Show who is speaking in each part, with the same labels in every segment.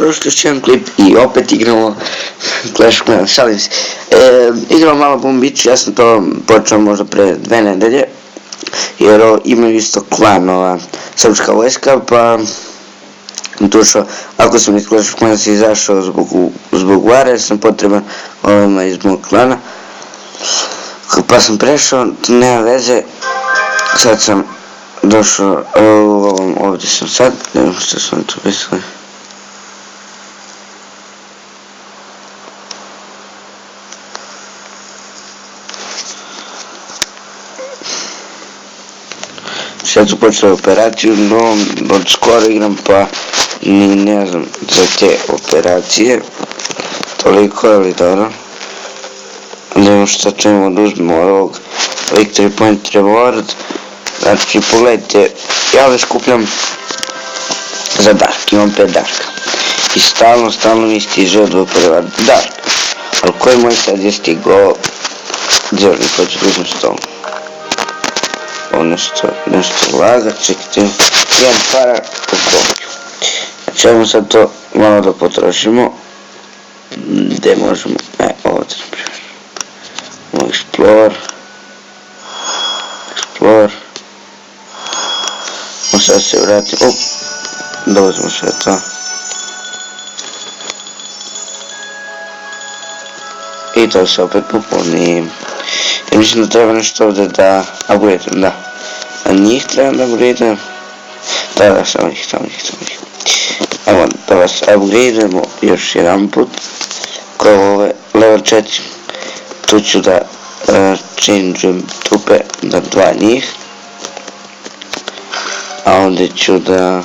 Speaker 1: Još jedan klip i opet igramo Clash of Clans, šalim se. Igramo malo bombiću, ja sam to počeo možda pre 2 nedelje, jer imaju isto klan, ova srpska vojska, pa došao, ako sam iz Clash of Clans izašao zbog vare, sam potreban ovima iz mog klana, pa sam prešao, nema veze, sad sam došao, ovdje sam sad, ne znam što sam tu pisali. Sad su počeli operaciju, no od skoro igram pa ni ne znam za te operacije toliko, ali dobro. Da imamo šta ćemo da uzmemo od ovog Victory Point Reward. Znači pogledajte, ja ovdje skupljam za Dark, imam 5 Darka i stalno mi stiže od prva Dark, ali koji moj sad je stigao džerni, hoću da uzmem stol. Ovo nešto laga, čekajte, imam para u kopiju. Znači ajmo sad to malo da potrošimo. Gdje možemo, ovdje na primjer. Explore. Sad se vratim, da uzmemo sve to. I to se opet popunim. I mislim da treba nešto ovdje da upgradem, da. A njih treba da upgradem. Da, samo njih. Evo da vas upgrademo još jedan put. Kao ove level 4. Tu ću da changeujem tupe na 2 njih. A onda ću da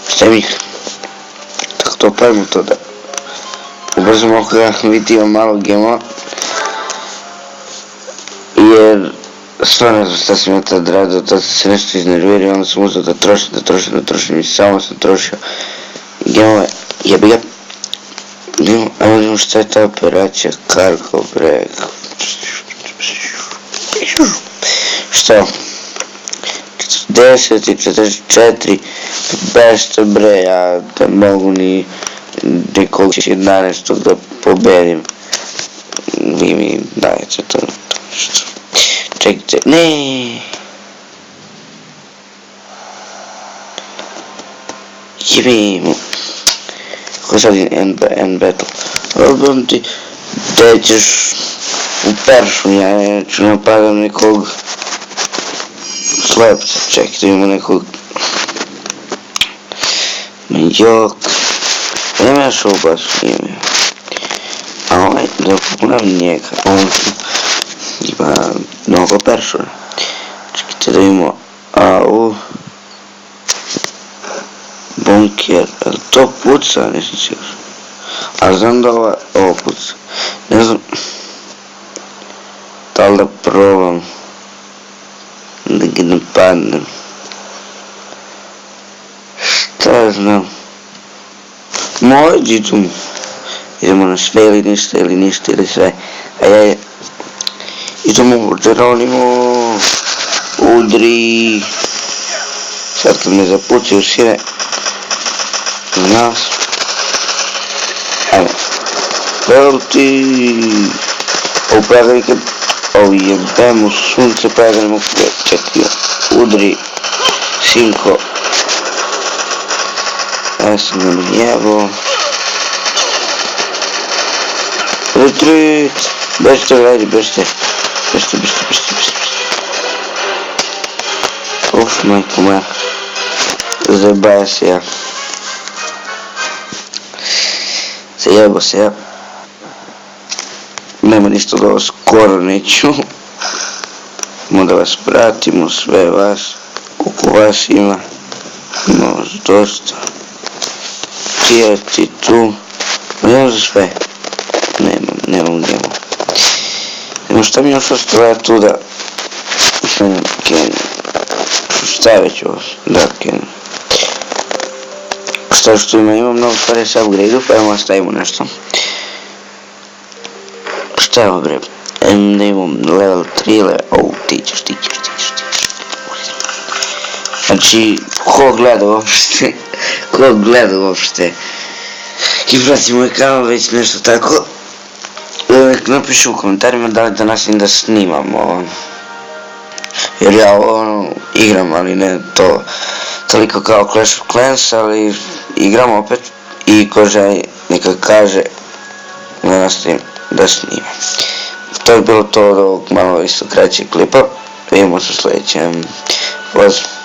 Speaker 1: stavim ih. Tako to pravimo to da ubrzamo ako ja vidimo malo gema. Jer stvarno ne znam šta sam ja tad radio, tad sam se nešto iznervirio, onda sam uzeo da trošim i samo sam trošio gemove, jebi ga. Evo vidimo šta je ta operacija, cargo break. Što? 10 i 44, bešta bre, ja da mogu ni nekog 11. da pobedim. Vi mi dajete to nešto. Čekajte, ne. Jebimo. Kako sad je end battle. Odbom ti, gdje ćeš u peršu, ja ću napadam nekog slepca, čekajte, imamo nekog jok. Nema ja šao baš njime. A ovaj, da popunem njega, on ima mnogo peršura. Čekajte da imamo AU bunker, ali to puca, nisam siguran. A znam da ovo puca. Ne znam da li da probam da ga napadnem. Šta znam. Mođi tu. Idemo na sve ili ništa ili sve. Ajaj. Idemo Geronimo. Udri. Sad kad me zapucaju sire na nas. Ajmo. Velti. Upravi kad jebemo sunce, praganimo čekaj. Udri. Sinko. Ja sam nam jevo. Retreat. Bešte. Uf, majko moja. Zabaja se ja. Zajebo se ja. Nema ništa da ovo skoro neću. Da vas pratimo, sve vas. Koliko vas ima. Ima vas dosta. Ti tu. Nemam za sve. Nemam gdje. Nemo šta mi još ostavlja tu da Canyon. Šta je već ovo? Da, Canyon. Šta što imam mnogo stvari sa upgrade-u, pa imamo stavimo nešto. Šta je ovo bre? Da imam level 3, level... ti ćeš. Znači, ko gleda uopšte? ko gleda uopšte i prati moj kanal već nešto tako, napišu u komentarima da li da nastavim da snimam jer ja igram, ali ne to toliko kao Clash of Clans, ali igram opet i ko želi neka kaže da nastavim da snimam. To je bilo to od ovog malo isto kraćeg klipa, vidimo se u sljedećem. Pozdrav.